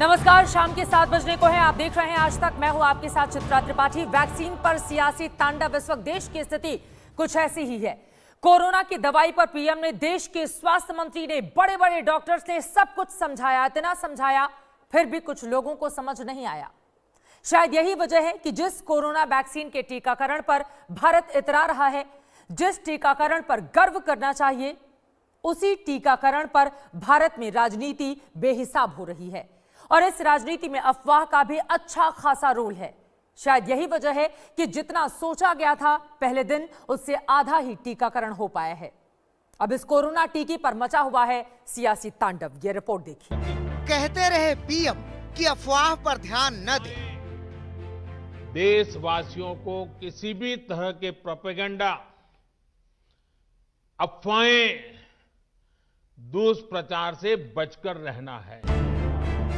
नमस्कार, शाम के 7 बजने को है। आप देख रहे हैं आज तक। मैं हूं आपके साथ चित्रा त्रिपाठी। वैक्सीन पर सियासी तांडव। इस वक्त देश की स्थिति कुछ ऐसी ही है। कोरोना की दवाई पर पीएम ने, देश के स्वास्थ्य मंत्री ने, बड़े बड़े डॉक्टर्स ने सब कुछ समझाया, इतना समझाया, फिर भी कुछ लोगों को समझ नहीं आया। शायद यही वजह है कि जिस कोरोना वैक्सीन के टीकाकरण पर भारत इतरा रहा है, जिस टीकाकरण पर गर्व करना चाहिए, उसी टीकाकरण पर भारत में राजनीति बेहिसाब हो रही है। और इस राजनीति में अफवाह का भी अच्छा खासा रोल है। शायद यही वजह है कि जितना सोचा गया था पहले दिन, उससे आधा ही टीकाकरण हो पाया है। अब इस कोरोना टीके पर मचा हुआ है सियासी तांडव। ये रिपोर्ट देखिए। कहते रहे पीएम कि अफवाह पर ध्यान न दें। देशवासियों को किसी भी तरह के प्रोपेगेंडा, अफवाहें, दुष्प्रचार से बचकर रहना है।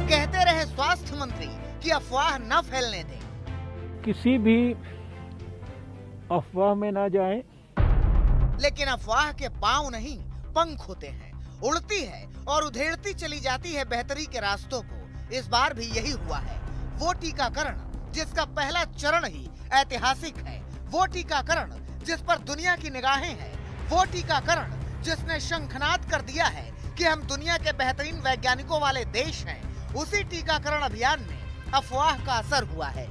कहते रहे स्वास्थ्य मंत्री कि अफवाह न फैलने दें। किसी भी अफवाह में ना जाएं। लेकिन अफवाह के पांव नहीं, पंख होते हैं। उड़ती है और उधेड़ती चली जाती है बेहतरी के रास्तों को। इस बार भी यही हुआ है। वो टीकाकरण जिसका पहला चरण ही ऐतिहासिक है, वो टीकाकरण जिस पर दुनिया की निगाहें हैं, वो टीकाकरण जिसने शंखनाद कर दिया है कि हम दुनिया के बेहतरीन वैज्ञानिकों वाले देश हैं, उसी टीकाकरण अभियान में अफवाह का असर हुआ है।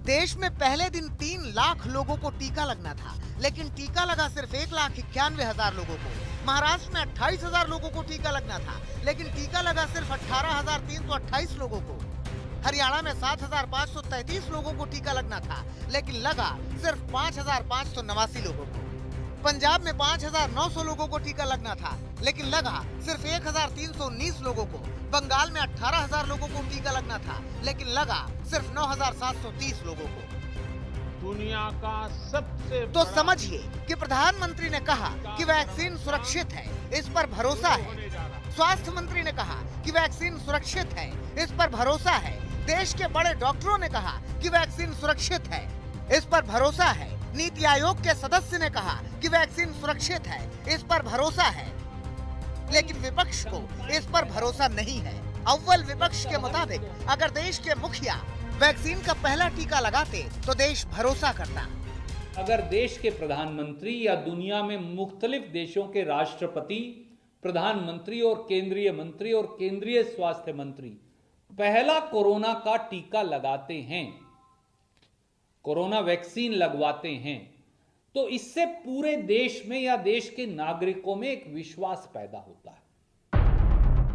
देश में पहले दिन 3 लाख लोगों को टीका लगना था, लेकिन टीका लगा सिर्फ 1,91,000 लोगों को। महाराष्ट्र में 28,000 लोगों को टीका लगना था, लेकिन टीका लगा सिर्फ 18,328 लोगों को। हरियाणा में 7,533 लोगों को टीका लगना था, लेकिन लगा सिर्फ 5,589 लोगों को। पंजाब में 5,900 लोगों को टीका लगना था, लेकिन लगा सिर्फ 1,319 लोगों को। बंगाल में 18,000 लोगों को टीका लगना था, लेकिन लगा सिर्फ 9,730 लोगों को। दुनिया का सबसे तो समझिए कि प्रधानमंत्री ने कहा कि वैक्सीन सुरक्षित है, इस पर भरोसा है। स्वास्थ्य मंत्री ने कहा कि वैक्सीन सुरक्षित है, इस पर भरोसा है। देश के बड़े डॉक्टरों ने कहा कि वैक्सीन सुरक्षित है, इस पर भरोसा है। नीति आयोग के सदस्य ने कहा कि वैक्सीन सुरक्षित है, इस पर भरोसा है। लेकिन विपक्ष को इस पर भरोसा नहीं है। अव्वल विपक्ष के मुताबिक अगर देश के मुखिया वैक्सीन का पहला टीका लगाते तो देश भरोसा करता। अगर देश के प्रधानमंत्री या दुनिया में मुख्तलिफ देशों के राष्ट्रपति, प्रधानमंत्री और केंद्रीय मंत्री और केंद्रीय स्वास्थ्य मंत्री पहला कोरोना का टीका लगाते हैं, कोरोना वैक्सीन लगवाते हैं, तो इससे पूरे देश में या देश के नागरिकों में एक विश्वास पैदा होता है।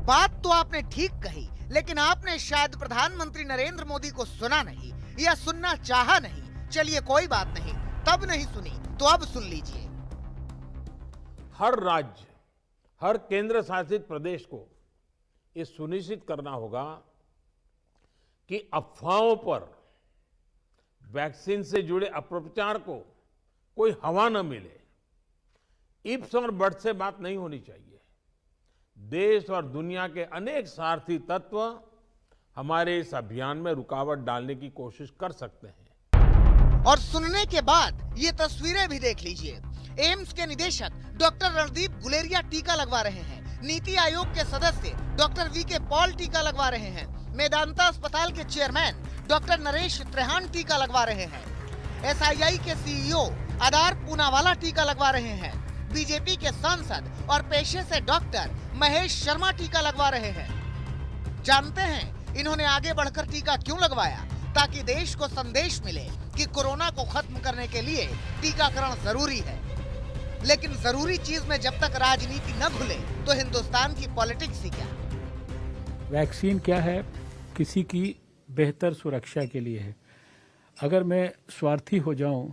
बात तो आपने ठीक कही, लेकिन आपने शायद प्रधानमंत्री नरेंद्र मोदी को सुना नहीं या सुनना चाहा नहीं। चलिए कोई बात नहीं, तब नहीं सुनी तो अब सुन लीजिए। हर राज्य, हर केंद्र शासित प्रदेश को ये सुनिश्चित करना होगा कि अफवाहों पर, वैक्सीन से जुड़े अपप्रचार को कोई हवा न मिले। इफ्स और बट्स से बात नहीं होनी चाहिए। देश और दुनिया के अनेक स्वार्थी तत्व हमारे इस अभियान में रुकावट डालने की कोशिश कर सकते हैं। और सुनने के बाद ये तस्वीरें भी देख लीजिए। एम्स के निदेशक डॉक्टर रणदीप गुलेरिया टीका लगवा रहे हैं। नीति आयोग के सदस्य डॉक्टर वीके पॉल टीका लगवा रहे हैं। मेदांता अस्पताल के चेयरमैन डॉक्टर नरेश त्रेहान टीका लगवा रहे हैं। SII के CEO आधार पूनावाला टीका लगवा रहे हैं। बीजेपी के सांसद और पेशे से डॉक्टर महेश शर्मा टीका लगवा रहे हैं। जानते हैं इन्होंने आगे बढ़कर टीका क्यों लगवाया? ताकि देश को संदेश मिले कि कोरोना को खत्म करने के लिए टीकाकरण जरूरी है। लेकिन जरूरी चीज में जब तक राजनीति न घुले तो हिंदुस्तान की पॉलिटिक्स ही क्या। वैक्सीन क्या है? किसी की बेहतर सुरक्षा के लिए है। अगर मैं स्वार्थी हो जाऊं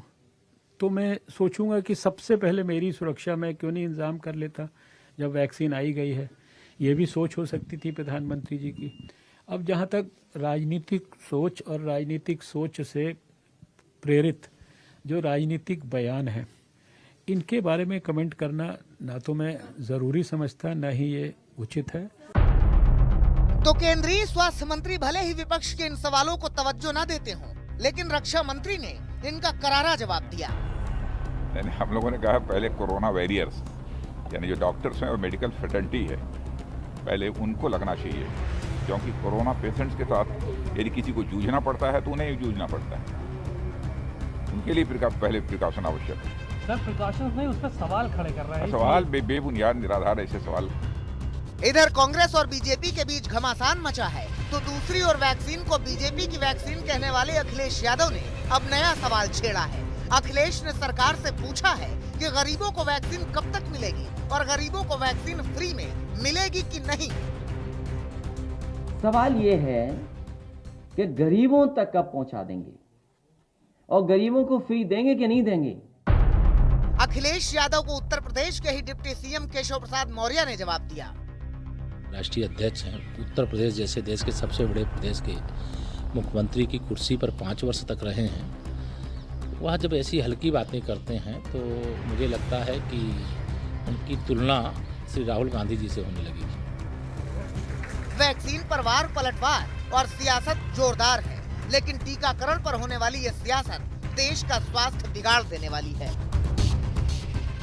तो मैं सोचूंगा कि सबसे पहले मेरी सुरक्षा मैं क्यों नहीं इंतजाम कर लेता जब वैक्सीन आई गई है। ये भी सोच हो सकती थी प्रधानमंत्री जी की। अब जहां तक राजनीतिक सोच और राजनीतिक सोच से प्रेरित जो राजनीतिक बयान है, इनके बारे में कमेंट करना ना तो मैं ज़रूरी समझता, ना ही ये उचित है। तो केंद्रीय स्वास्थ्य मंत्री भले ही विपक्ष के इन सवालों को तवज्जो न देते हों, लेकिन रक्षा मंत्री ने इनका करारा जवाब दिया। यानी हम लोगों ने कहा पहले कोरोना वॉरियर्स यानी जो डॉक्टर्स हैं और मेडिकल फैकल्टी है, पहले उनको लगना चाहिए। क्योंकि कोरोना पेशेंट्स के साथ यदि किसी को जूझना पड़ता है तो उन्हें ही जूझना पड़ता है। उनके लिए पहले प्रिकॉशन आवश्यक है। सर प्रिकॉशंस नहीं, उस पर सवाल खड़े कर रहे हैं। सवाल बेबुनियाद निराधार ऐसे सवाल। इधर कांग्रेस और बीजेपी के बीच घमासान मचा है, तो दूसरी ओर वैक्सीन को बीजेपी की वैक्सीन कहने वाले अखिलेश यादव ने अब नया सवाल छेड़ा है। अखिलेश ने सरकार से पूछा है कि गरीबों को वैक्सीन कब तक मिलेगी और गरीबों को वैक्सीन फ्री में मिलेगी कि नहीं। सवाल ये है कि गरीबों तक कब पहुंचा देंगे और गरीबों को फ्री देंगे कि नहीं देंगे। अखिलेश यादव को उत्तर प्रदेश के ही डिप्टी सीएम केशव प्रसाद मौर्य ने जवाब दिया। राष्ट्रीय अध्यक्ष हैं, उत्तर प्रदेश जैसे देश के सबसे बड़े प्रदेश के मुख्यमंत्री की कुर्सी पर 5 वर्ष तक रहे हैं। वह जब ऐसी हल्की बातें करते हैं तो मुझे लगता है कि उनकी तुलना श्री राहुल गांधी जी से होने लगेगी। वैक्सीन पर वार पलटवार और सियासत जोरदार है, लेकिन टीकाकरण पर होने वाली ये सियासत देश का स्वास्थ्य बिगाड़ देने वाली है।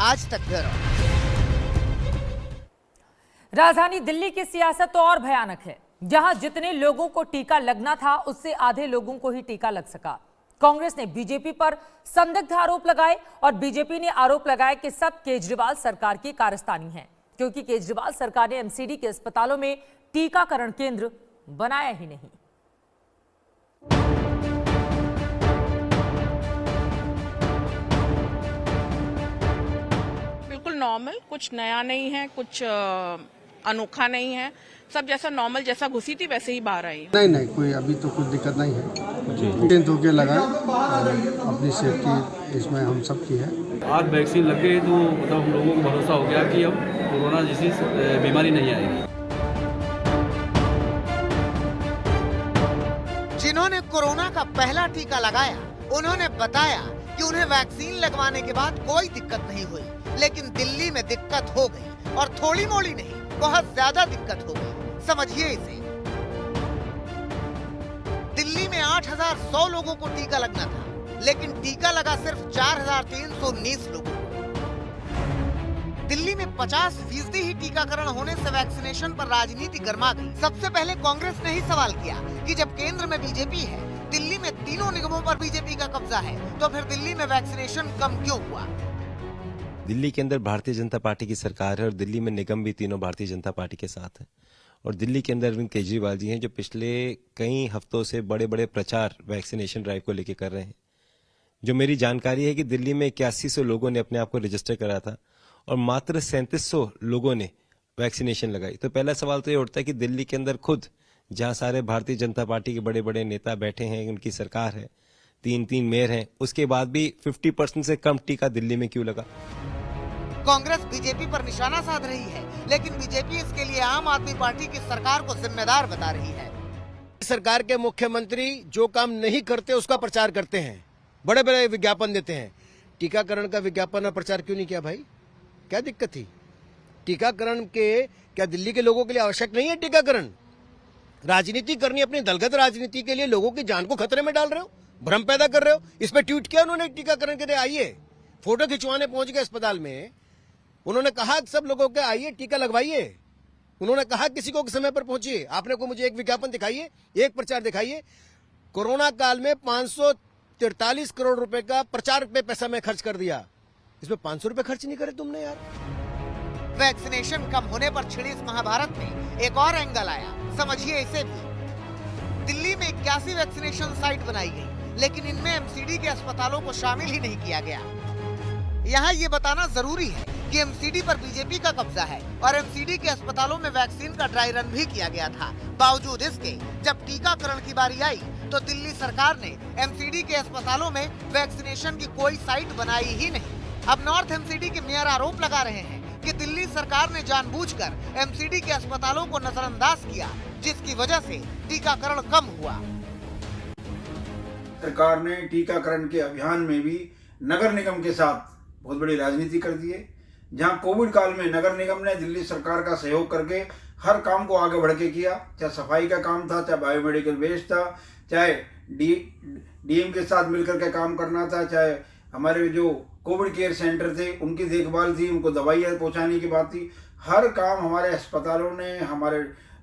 आज तक ब्यूरो। राजधानी दिल्ली की सियासत तो और भयानक है। जहां जितने लोगों को टीका लगना था उससे आधे लोगों को ही टीका लग सका। कांग्रेस ने बीजेपी पर संदिग्ध आरोप लगाए और बीजेपी ने आरोप लगाया कि सब केजरीवाल सरकार की कारस्तानी है, क्योंकि केजरीवाल सरकार ने एमसीडी के अस्पतालों में टीकाकरण केंद्र बनाया ही नहीं। बिल्कुल नॉर्मल, कुछ नया नहीं है, कुछ अनोखा नहीं है, सब जैसा नॉर्मल जैसा घुसी थी वैसे ही बाहर आई। नहीं कोई अभी तो कुछ दिक्कत नहीं है। धोके लगाए, अपनी सेफ्टी इसमें हम सब की है। आज वैक्सीन लग गई तो मतलब हम लोगों को भरोसा हो गया कि अब कोरोना जैसी बीमारी नहीं आएगी। जिन्होंने कोरोना का पहला टीका लगाया उन्होंने बताया कि उन्हें वैक्सीन लगवाने के बाद कोई दिक्कत नहीं हुई, लेकिन दिल्ली में दिक्कत हो गई और थोड़ी मोड़ी नहीं, बहुत ज्यादा दिक्कत हो गई। समझिए इसे। दिल्ली में 8,100 लोगों को टीका लगना था, लेकिन टीका लगा सिर्फ 4,319 लोगों को। दिल्ली में 50% ही टीकाकरण होने से वैक्सीनेशन पर राजनीति गर्मा गई। सबसे पहले कांग्रेस ने ही सवाल किया कि जब केंद्र में बीजेपी है, दिल्ली में तीनों निगमों पर बीजेपी का कब्जा है, तो फिर दिल्ली में वैक्सीनेशन कम क्यों हुआ? दिल्ली के अंदर भारतीय जनता पार्टी की सरकार है और दिल्ली में निगम भी तीनों भारतीय जनता पार्टी के साथ है। और दिल्ली के अंदर अरविंद केजरीवाल जी हैं जो पिछले कई हफ्तों से बड़े बड़े प्रचार वैक्सीनेशन ड्राइव को लेकर कर रहे हैं। जो मेरी जानकारी है कि दिल्ली में 8100 लोगों ने अपने आप को रजिस्टर करा था और मात्र 3700 लोगों ने वैक्सीनेशन लगाई। तो पहला सवाल तो ये उठता है कि दिल्ली के अंदर खुद जहां सारे भारतीय जनता पार्टी के बड़े बड़े नेता बैठे हैं, उनकी सरकार है, 3 मेयर हैं, उसके बाद भी 50% से कम टीका दिल्ली में क्यों लगा? कांग्रेस बीजेपी पर निशाना साध रही है, लेकिन बीजेपी इसके लिए आम आदमी पार्टी की सरकार को जिम्मेदार बता रही है। सरकार के मुख्यमंत्री जो काम नहीं करते उसका प्रचार करते हैं, बड़े बड़े विज्ञापन देते हैं। टीकाकरण का विज्ञापन और प्रचार क्यों नहीं किया भाई? क्या दिक्कत थी? टीकाकरण के क्या दिल्ली के लोगों के लिए आवश्यक नहीं है? टीकाकरण राजनीति करनी, अपनी दलगत राजनीति के लिए लोगों की जान को खतरे में डाल रहे हो, भ्रम पैदा कर रहे हो। इस पे ट्वीट किया उन्होंने टीकाकरण के लिए आइए, फोटो खिंचवाने पहुंच गए अस्पताल में। उन्होंने कहा सब लोगों के आइए टीका लगवाइए। उन्होंने कहा किसी को समय पर पहुंचिए। आपने को मुझे एक विज्ञापन दिखाइए, एक प्रचार दिखाइए। कोरोना काल में 543 करोड़ रुपए का प्रचार पे पैसा मैं खर्च कर दिया, इसमें 500 रुपए खर्च नहीं करे तुमने यार। वैक्सीनेशन कम होने पर छिड़ी इस महाभारत में एक और एंगल आया, समझिए इसे भी। दिल्ली में 81 वैक्सीनेशन साइट बनाई गई, लेकिन इनमें एमसीडी के अस्पतालों को शामिल ही नहीं किया गया। यहाँ ये बताना जरूरी है कि एमसीडी पर बीजेपी का कब्जा है और एमसीडी के अस्पतालों में वैक्सीन का ड्राई रन भी किया गया था। बावजूद इसके जब टीकाकरण की बारी आई तो दिल्ली सरकार ने एमसीडी के अस्पतालों में वैक्सीनेशन की कोई साइट बनाई ही नहीं। अब नॉर्थ एमसीडी के मेयर आरोप लगा रहे हैं कि दिल्ली सरकार ने जानबूझकर एमसीडी के अस्पतालों को नजरअंदाज किया, जिसकी वजह से टीकाकरण कम हुआ। सरकार ने टीकाकरण के अभियान में भी नगर निगम के साथ बहुत बड़ी राजनीति कर दी है। जहां कोविड काल में नगर निगम ने दिल्ली सरकार का सहयोग करके हर काम को आगे बढ़ के किया, चाहे सफाई का काम था, चाहे बायोमेडिकल वेस्ट था, चाहे डीएम के साथ मिलकर के काम करना था, चाहे हमारे जो कोविड केयर सेंटर थे उनकी देखभाल थी, उनको दवाइयाँ पहुँचाने की बात थी। हर काम हमारे अस्पतालों ने, हमारे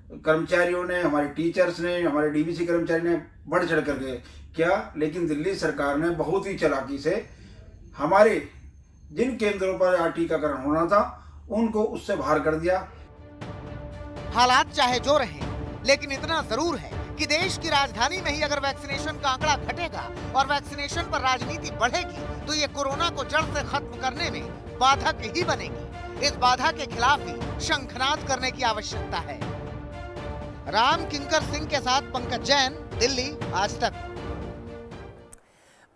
कर्मचारियों ने, हमारे टीचर्स ने, हमारे डीवीसी कर्मचारी ने बढ़ चढ़ करके किया, लेकिन दिल्ली सरकार ने बहुत ही चालाकी से हमारे जिन केंद्रों पर टीकाकरण होना था उनको उससे बाहर कर दिया। हालात चाहे जो रहे, लेकिन इतना जरूर है कि देश की राजधानी में ही अगर वैक्सीनेशन का आंकड़ा घटेगा और वैक्सीनेशन पर राजनीति बढ़ेगी तो ये कोरोना को जड़ से खत्म करने में बाधक ही बनेगी। इस बाधा के खिलाफ ही शंखनाद करने की आवश्यकता है। राम किंकर सिंह के साथ पंकज जैन, दिल्ली, आज तक।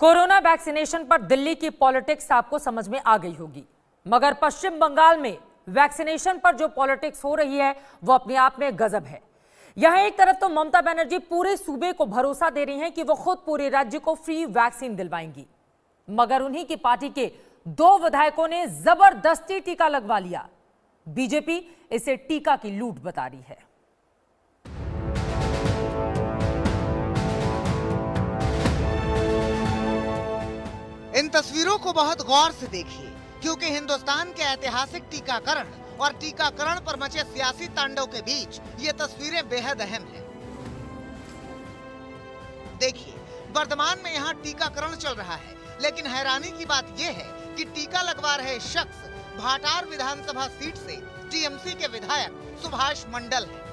कोरोना वैक्सीनेशन पर दिल्ली की पॉलिटिक्स आपको समझ में आ गई होगी, मगर पश्चिम बंगाल में वैक्सीनेशन पर जो पॉलिटिक्स हो रही है वो अपने आप में गजब है। यहां एक तरफ तो ममता बनर्जी पूरे सूबे को भरोसा दे रही हैं कि वो खुद पूरे राज्य को फ्री वैक्सीन दिलवाएंगी, मगर उन्हीं की पार्टी के 2 विधायकों ने जबरदस्ती टीका लगवा लिया। बीजेपी इसे टीका की लूट बता रही है। इन तस्वीरों को बहुत गौर से देखिए, क्योंकि हिंदुस्तान के ऐतिहासिक टीकाकरण और टीकाकरण पर मचे सियासी तांडव के बीच ये तस्वीरें बेहद अहम हैं। देखिए, वर्तमान में यहाँ टीकाकरण चल रहा है, लेकिन हैरानी की बात यह है कि टीका लगवा रहे शख्स भाटार विधानसभा सीट से टीएमसी के विधायक सुभाष मंडल हैं।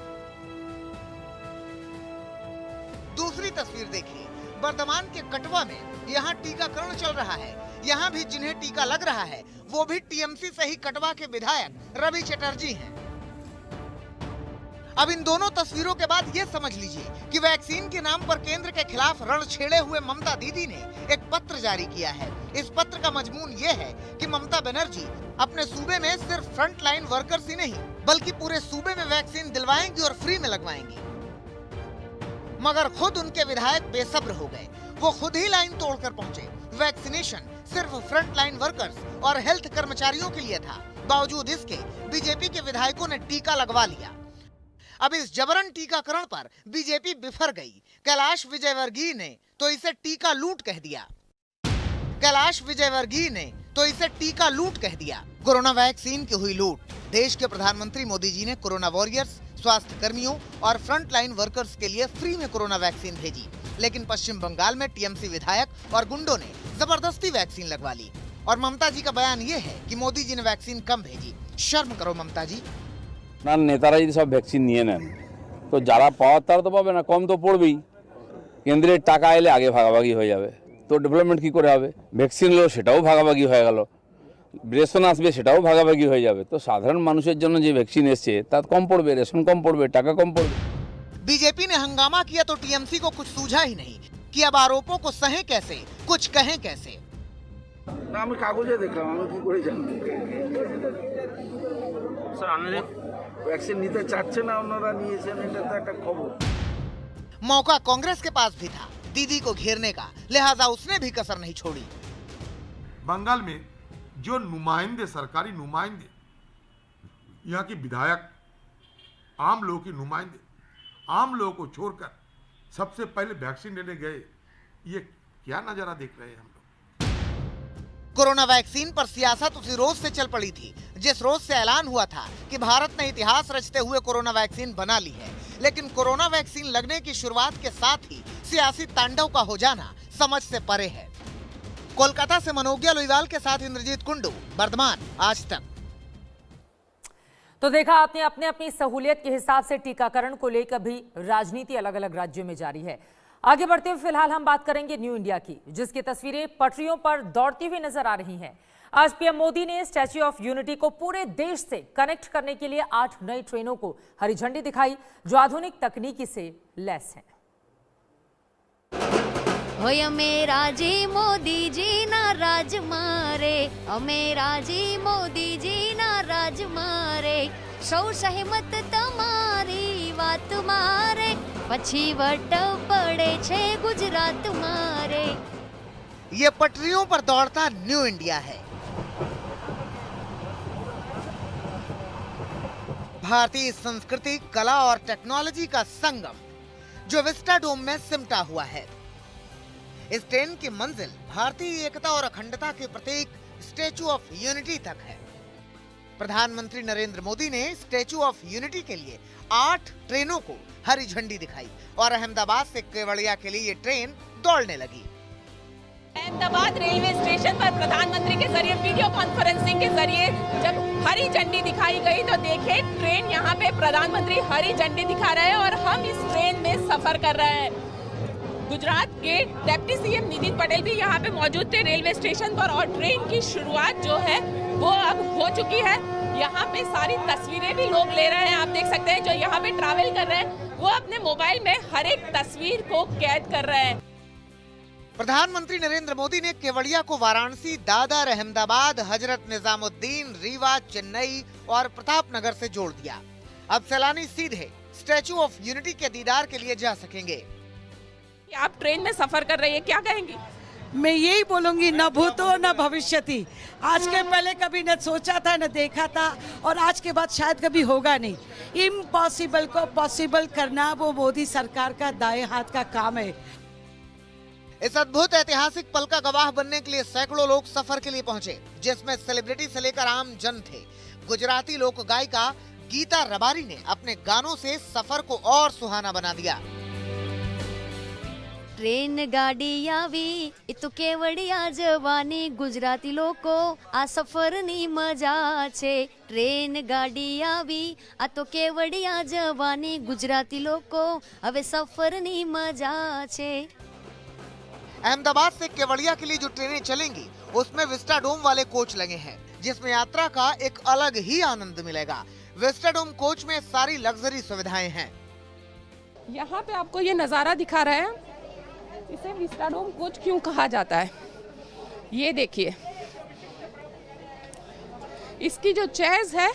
दूसरी तस्वीर देखिए, वर्तमान के कटवा में यहाँ टीकाकरण चल रहा है। यहाँ भी जिन्हें टीका लग रहा है वो भी टीएमसी से ही कटवा के विधायक रवि चटर्जी हैं। अब इन दोनों तस्वीरों के बाद ये समझ लीजिए कि वैक्सीन के नाम पर केंद्र के खिलाफ रण छेड़े हुए ममता दीदी ने एक पत्र जारी किया है। इस पत्र का मजमून ये है कि ममता बनर्जी अपने सूबे में सिर्फ फ्रंट लाइन वर्कर्स ही नहीं बल्कि पूरे सूबे में वैक्सीन दिलवाएंगी और फ्री में लगवाएंगी। मगर खुद उनके विधायक बेसब्र हो गए। वो खुद ही लाइन तोड़कर पहुंचे। वैक्सीनेशन सिर्फ फ्रंट लाइन वर्कर्स और हेल्थ कर्मचारियों के लिए था। बावजूद इसके बीजेपी के विधायकों ने टीका लगवा लिया। अब इस जबरन टीकाकरण पर बीजेपी बिफर गई। कैलाश विजयवर्गीय ने तो इसे टीका लूट कह दिया। कोरोना वैक्सीन की हुई लूट। देश के प्रधानमंत्री मोदी जी ने कोरोना वॉरियर्स, स्वास्थ्य कर्मियों और फ्रंट लाइन वर्कर्स के लिए फ्री में कोरोना वैक्सीन भेजी, लेकिन पश्चिम बंगाल में टीएमसी विधायक और गुंडों ने जबरदस्ती वैक्सीन लगवा ली। और ममता जी का बयान ये है कि मोदी जी ने वैक्सीन कम भेजी। शर्म करो ममता जी। ना नेतारा यदि सब वैक्सीन निये नेन तो যারা পাওয়ার তারা তো পাবে না, কম তো পড়বেই। কেন্দ্রের টাকা এলে আগে ভাগাভাগি হয়ে যাবে, তো ডেভেলপমেন্ট কি করে হবে? ভ্যাকসিন এলো সেটাও ভাগাভাগি হয়ে গেল, রেশন আসবে সেটাও ভাগাভাগি হয়ে যাবে, তো সাধারণ মানুষের জন্য যে ভ্যাকসিন এসছে তার কম পড়বে, রেশন কম পড়বে, টাকা কম পড়বে। बीजेपी ने हंगामा किया तो टीएमसी को कुछ सूझा ही नहीं कि अब आरोपों को सहे कैसे, कुछ कहें कैसे। না আমি কাগজে দেখলাম, আমি কি করে জানবো? স্যার আপনারা ভ্যাকসিন নিতে চাচ্ছে না, ওনারা নিয়েছেন, এটা তো একটা খবর। मौका कांग्रेस के पास भी था दीदी को घेरने का, लिहाजा उसने भी कसर नहीं छोड़ी। बंगाल में जो नुमाइंदे, सरकारी नुमाइंदे, यहाँ के विधायक, आम लोगों के नुमाइंदे, आम लोगों को छोड़कर सबसे पहले वैक्सीन लेने गए, ये क्या नजारा देख रहे हैं हम लोग। कोरोना वैक्सीन पर सियासत उसी रोज से चल पड़ी थी जिस रोज से ऐलान हुआ था कि भारत ने इतिहास रचते हुए कोरोना वैक्सीन बना ली है। लेकिन कोरोना वैक्सीन लगने की शुरुआत के साथ ही सियासी तांडव का हो जाना समझ से परे है। कोलकाता से मनोज्ञा लोईवाल के साथ इंद्रजीत कुंडू, वर्धमान, आज तक। तो देखा आपने, अपने अपनी सहूलियत के हिसाब से टीकाकरण को लेकर भी राजनीति अलग अलग राज्यों में जारी है। आगे बढ़ते हुए फिलहाल हम बात करेंगे न्यू इंडिया की, जिसकी तस्वीरें पटरियों पर दौड़ती हुई नजर आ रही हैं। आज पीएम मोदी ने स्टैच्यू ऑफ यूनिटी को पूरे देश से कनेक्ट करने के लिए 8 नई ट्रेनों को हरी झंडी दिखाई, जो आधुनिक तकनीकी से लैस हैं। मेरा जी मोदी जी ना राज मारे, मेरा जी मोदी जी ना राज मारे, सौ सहमत तमारी वात मारे, पछी वट पड़े छे गुजरात मारे। ये पटरियों पर दौड़ता न्यू इंडिया है। भारतीय संस्कृति, कला और टेक्नोलॉजी का संगम जो विस्टाडोम में सिमटा हुआ है। इस ट्रेन की मंजिल भारतीय एकता और अखंडता के प्रतीक स्टैच्यू ऑफ यूनिटी तक है। प्रधानमंत्री नरेंद्र मोदी ने स्टैचू ऑफ यूनिटी के लिए 8 ट्रेनों को हरी झंडी दिखाई और अहमदाबाद से केवड़िया के लिए ये ट्रेन दौड़ने लगी। अहमदाबाद रेलवे स्टेशन पर प्रधानमंत्री के जरिए वीडियो कॉन्फ्रेंसिंग के जरिए जब हरी झंडी दिखाई गई तो देखे ट्रेन यहाँ पे प्रधानमंत्री हरी झंडी दिखा रहे हैं और हम इस ट्रेन में सफर कर रहे हैं। गुजरात के डिप्टी सीएम नितिन पटेल भी यहाँ पे मौजूद थे रेलवे स्टेशन पर और ट्रेन की शुरुआत जो है वो अब हो चुकी है। यहाँ पे सारी तस्वीरें भी लोग ले रहे हैं, आप देख सकते हैं। जो यहाँ पे ट्रैवल कर रहे हैं वो अपने मोबाइल में हर एक तस्वीर को कैद कर रहे हैं। प्रधानमंत्री नरेंद्र मोदी ने केवड़िया को वाराणसी, दादर, अहमदाबाद, हजरत निजामुद्दीन, रीवा, चेन्नई और प्रतापनगर से जोड़ दिया। अब सैलानी सीधे स्टैचू ऑफ यूनिटी के दीदार के लिए जा सकेंगे। आप ट्रेन में सफर कर रही है, क्या कहेंगी? मैं यही बोलूंगी, न भूतो न भविष्यति। आज के पहले कभी न सोचा था न देखा था और आज के बाद शायद कभी होगा नहीं। इम्पॉसिबल को पॉसिबल करना वो मोदी सरकार का दाएं हाथ का काम है। इस अद्भुत ऐतिहासिक पल का गवाह बनने के लिए सैकड़ों लोग सफर के लिए पहुंचे, जिसमें सेलिब्रिटी से लेकर आम जन थे। गुजराती लोक गायिका गीता रबारी ने अपने गानों से सफर को और सुहाना बना दिया। ट्रेन गाड़ी आवी એ તો કેવડિયા જવાની ગુજરાતી લોકો આ સફરની મજા છે। ટ્રેન ગાડી આવી આ તો કેવડિયા જવાની ગુજરાતી લોકો હવે સફરની મજા છે। अहमदाबाद से केवड़िया के लिए जो ट्रेनें चलेंगी उसमें विस्टाडोम वाले कोच लगे हैं, जिसमें यात्रा का एक अलग ही आनंद मिलेगा। विस्टाडोम कोच में सारी लग्जरी सुविधाएं हैं। यहाँ पे आपको ये नजारा दिखा रहे हैं, इसे विस्टाडोम कोच क्यों कहा जाता है। ये देखिए, इसकी जो चेयर्स है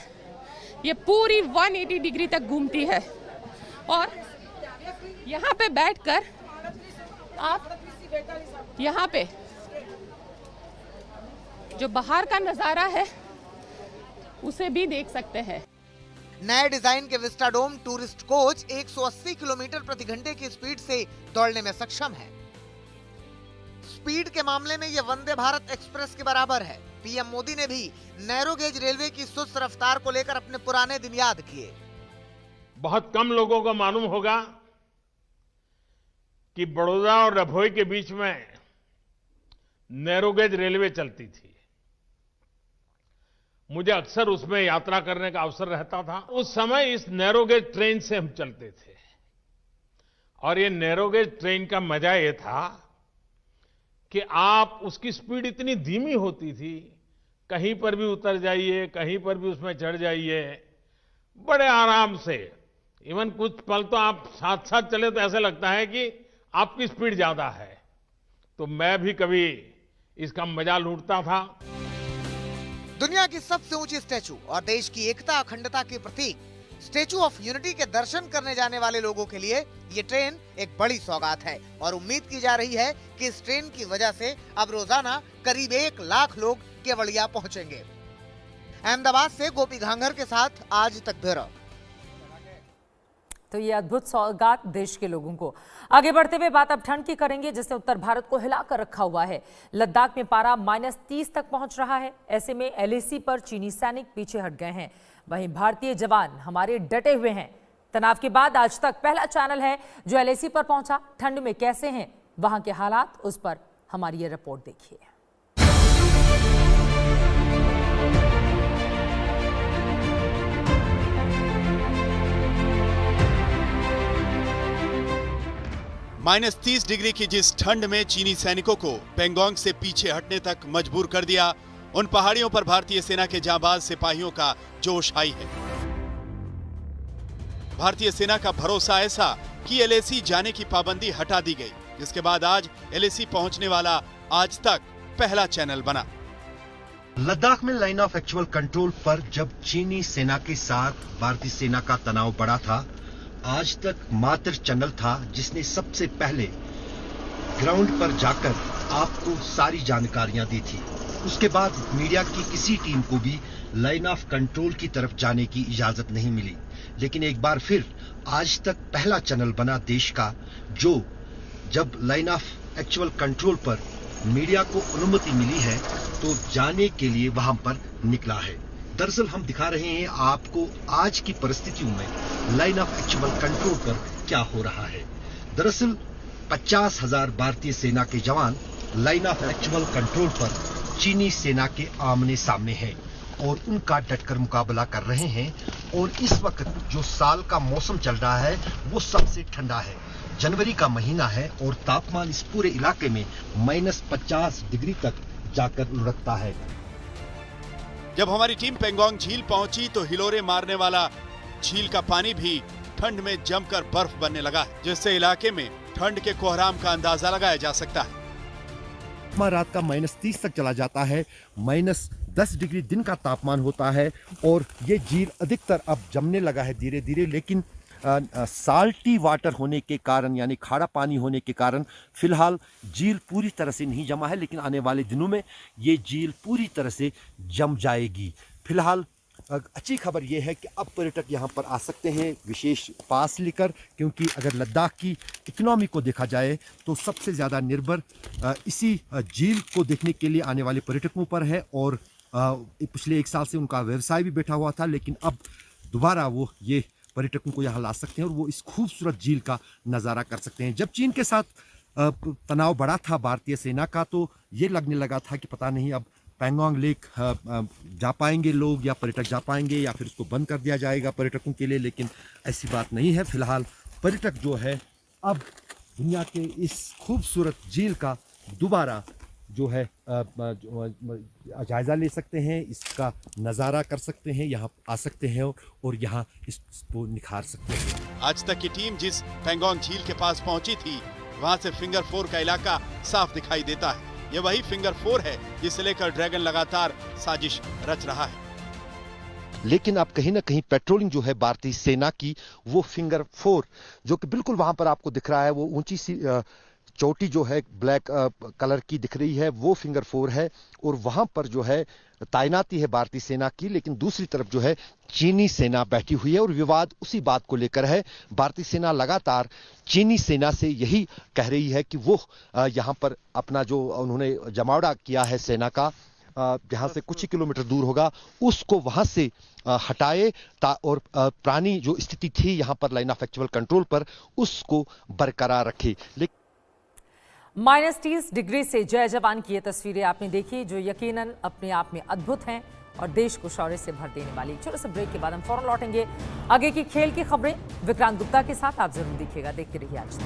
ये पूरी 180 डिग्री तक घूमती है और यहाँ पे बैठकर आप यहाँ पे जो बाहर का नजारा है उसे भी देख सकते हैं। नए डिजाइन के विस्टाडोम टूरिस्ट कोच 180 किलोमीटर प्रति घंटे की स्पीड से दौड़ने में सक्षम है। स्पीड के मामले में यह वंदे भारत एक्सप्रेस के बराबर है। पीएम मोदी ने भी नैरो गेज रेलवे की सुस्त रफ्तार को लेकर अपने पुराने दिन याद किए। बहुत कम लोगों को मालूम होगा कि बड़ौदा और रभोई के बीच में नैरो गेज रेलवे चलती थी। मुझे अक्सर उसमें यात्रा करने का अवसर रहता था। उस समय इस नैरो गेज ट्रेन से हम चलते थे और ये नैरो गेज ट्रेन का मजा ये था कि आप उसकी स्पीड इतनी धीमी होती थी, कहीं पर भी उतर जाइए, कहीं पर भी उसमें चढ़ जाइए, बड़े आराम से। इवन कुछ पल तो आप साथ साथ चले तो ऐसा लगता है कि आपकी स्पीड ज्यादा है। तो मैं भी कभी इसका मजा लूटता था। दुनिया की सबसे ऊंची स्टैचू और देश की एकता अखंडता के प्रतीक स्टैचू ऑफ यूनिटी के दर्शन करने जाने वाले लोगों के लिए ये ट्रेन एक बड़ी सौगात है और उम्मीद की जा रही है कि इस ट्रेन की वजह से अब रोजाना करीब 1 लाख लोग केवड़िया पहुंचेंगे। अहमदाबाद से गोपी घांघर के साथ आज तक ब्यूरो। तो ये अद्भुत सौगात देश के लोगों को। आगे बढ़ते हुए बात अब ठंड की करेंगे, जिसने उत्तर भारत को हिलाकर रखा हुआ है। लद्दाख में पारा -30 तक पहुंच रहा है। ऐसे में एलएसी पर चीनी सैनिक पीछे हट गए हैं। वहीं भारतीय जवान हमारे डटे हुए हैं। तनाव के बाद आज तक पहला चैनल है जो एलएसी पर पहुंचा। ठंड में कैसे हैं वहां के हालात, उस पर हमारी ये रिपोर्ट देखिए। -30 डिग्री की जिस ठंड में चीनी सैनिकों को पेंगोंग से पीछे हटने तक मजबूर कर दिया, उन पहाड़ियों पर भारतीय सेना के जांबाज सिपाहियों का जोश आई है। भारतीय सेना का भरोसा ऐसा कि एलएसी जाने की पाबंदी हटा दी गई, जिसके बाद आज एलएसी पहुंचने वाला आज तक पहला चैनल बना। लद्दाख में लाइन ऑफ एक्चुअल कंट्रोल पर जब चीनी सेना के साथ भारतीय सेना का तनाव बढ़ा था, आज तक मात्र चैनल था जिसने सबसे पहले ग्राउंड पर जाकर आपको सारी जानकारियां दी थी। उसके बाद मीडिया की किसी टीम को भी लाइन ऑफ कंट्रोल की तरफ जाने की इजाजत नहीं मिली। लेकिन एक बार फिर आज तक पहला चैनल बना देश का, जो जब लाइन ऑफ एक्चुअल कंट्रोल पर मीडिया को अनुमति मिली है तो जाने के लिए वहां पर निकला है। दरअसल हम दिखा रहे हैं आपको आज की परिस्थितियों में लाइन ऑफ एक्चुअल कंट्रोल पर क्या हो रहा है। दरअसल 50,000 भारतीय सेना के जवान लाइन ऑफ एक्चुअल कंट्रोल पर चीनी सेना के आमने सामने हैं और उनका डटकर मुकाबला कर रहे हैं। और इस वक्त जो साल का मौसम चल रहा है वो सबसे ठंडा है, जनवरी का महीना है और तापमान इस पूरे इलाके में -50 डिग्री तक जाकर लुढ़कता है। जब हमारी टीम पेंगोंग झील पहुंची तो हिलोरे मारने वाला झील का पानी भी ठंड में जमकर बर्फ बनने लगा है, जिससे इलाके में ठंड के कोहराम का अंदाजा लगाया जा सकता है। रात का -30 तक चला जाता है, -10 डिग्री दिन का तापमान होता है और ये झील अधिकतर अब जमने लगा है धीरे धीरे। लेकिन साल्टी वाटर होने के कारण यानी खारा पानी होने के कारण फिलहाल झील पूरी तरह से नहीं जमा है, लेकिन आने वाले दिनों में ये झील पूरी तरह से जम जाएगी। फिलहाल अच्छी खबर यह है कि अब पर्यटक यहाँ पर आ सकते हैं विशेष पास लेकर, क्योंकि अगर लद्दाख की इकोनॉमी को देखा जाए तो सबसे ज़्यादा निर्भर इसी झील को देखने के लिए आने वाले पर्यटकों पर है। और पिछले 1 साल से उनका व्यवसाय भी बैठा हुआ था, लेकिन अब दोबारा वो ये पर्यटकों को यहाँ ला सकते हैं और वो इस खूबसूरत झील का नज़ारा कर सकते हैं। जब चीन के साथ तनाव बढ़ा था भारतीय सेना का तो ये लगने लगा था कि पता नहीं अब पेंगोंग लेक जा पाएंगे लोग या पर्यटक जा पाएंगे या फिर उसको बंद कर दिया जाएगा पर्यटकों के लिए, लेकिन ऐसी बात नहीं है। फिलहाल पर्यटक जो है अब दुनिया के इस खूबसूरत झील का दोबारा जो है जायजा ले सकते हैं, इसका नज़ारा कर सकते हैं, यहाँ आ सकते हैं और यहाँ इसको निखार सकते हैं। आज तक की टीम जिस पेंगोंग झील के पास पहुंची थी वहां से फिंगर 4 का इलाका साफ दिखाई देता है। ये वही फिंगर 4 है जिसे लेकर ड्रैगन लगातार साजिश रच रहा है। लेकिन अब कहीं ना कहीं पेट्रोलिंग जो है भारतीय सेना की वो फिंगर 4 जो कि बिल्कुल वहां पर आपको दिख रहा है, वो ऊंची सी चोटी जो है ब्लैक कलर की दिख रही है, वो फिंगर 4 है और वहां पर जो है तैनाती है भारतीय सेना की। लेकिन दूसरी तरफ जो है चीनी सेना बैठी हुई है और विवाद उसी बात को लेकर है। भारतीय सेना लगातार चीनी सेना से यही कह रही है कि वो यहां पर अपना जो उन्होंने जमावड़ा किया है सेना का जहां से कुछ ही किलोमीटर दूर होगा उसको वहां से हटाए और पुरानी जो स्थिति थी यहां पर लाइन ऑफ एक्चुअल कंट्रोल पर उसको बरकरार रखे। -30 डिग्री से जय जवान की ये तस्वीरें आपने देखी जो यकीनन अपने आप में अद्भुत हैं और देश को शौर्य से भर देने वाली। छोटे से ब्रेक के बाद हम फौरन लौटेंगे आगे की खेल की खबरें विक्रांत गुप्ता के साथ। आप जरूर देखिएगा, देखते रहिए आज तक।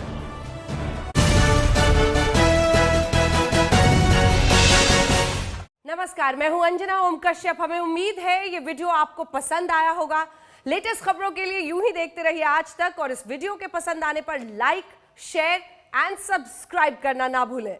नमस्कार, मैं हूं अंजना ओम कश्यप। हमें उम्मीद है ये वीडियो आपको पसंद आया होगा। लेटेस्ट खबरों के लिए यूं ही देखते रहिए आज तक और इस वीडियो के पसंद आने पर लाइक, शेयर एंड सब्सक्राइब करना ना भूलें।